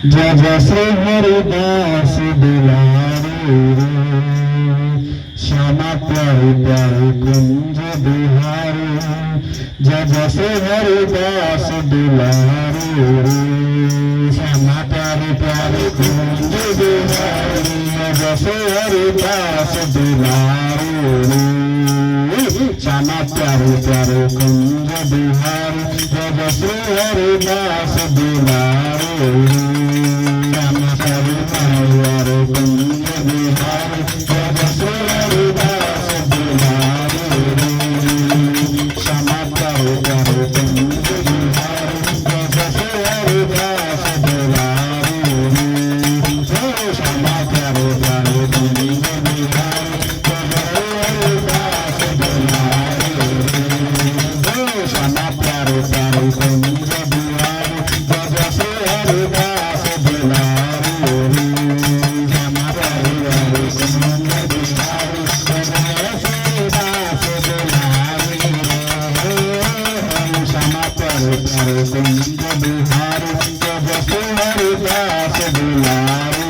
जय जय श्री हरिदास दुलारे श्यामा प्यारे प्यारे कुंज बिहारी। जय जय श्री हरिदास दुलारे श्यामा प्यारे प्यारे कुंज बिहारी। जय जय श्री हरिदास दुलारे श्यामा प्यारे प्यारे कुंज बिहारी। जय जय श्री हरिदास दुलारे श्यामा प्यारे प्यारे कुंज बिहारी। जय जय श्री हरिदास दुलारे श्यामा प्यारे प्यारे कुंज बिहारी। जय जय श्री हरिदास दुलारे श्यामा प्यारे प्यारे कुंज बिहारी। जय जय हरिदास दुलारे श्यामा प्यारे प्यारे कुंज बिहारी। जय जय श्री हरिदास दुलारे श्यामा प्यारे प्यारे कुंज बिहारी। जय जय हरिदास दुलारे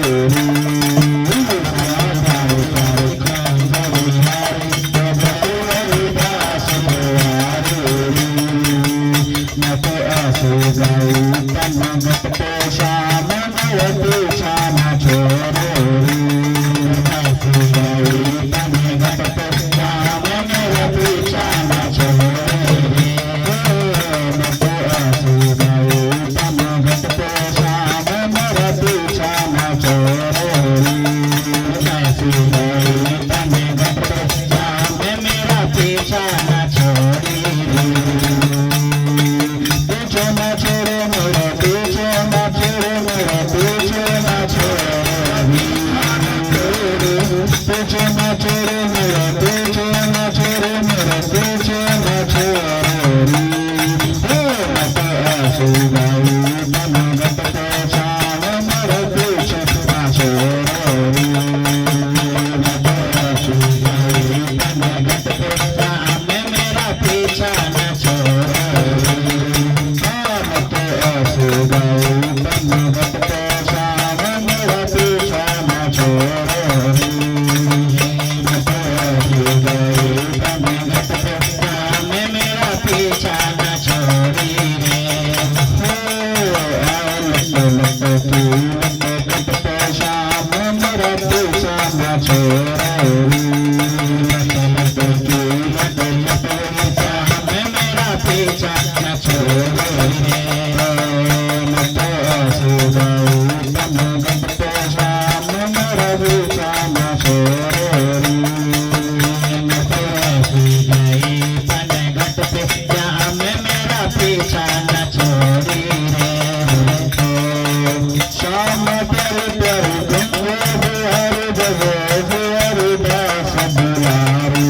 श्यामा प्यारे प्यारे कुंज बिहारी। जय जय श्री हरिदास दुलारे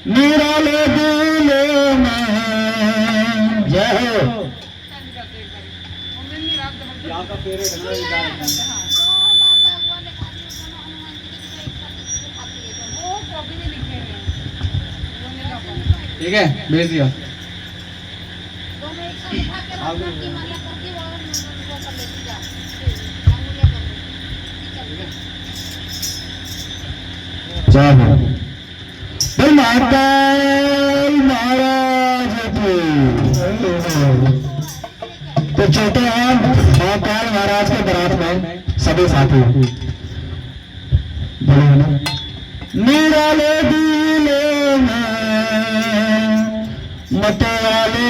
निराले दिले में जय हो। ठीक है, भेज दिया। चलो माता महाराज तो छोटे हैं महाकाल महाराज के बारात में सभी साथी बोले ना निराले दिले में मत वाले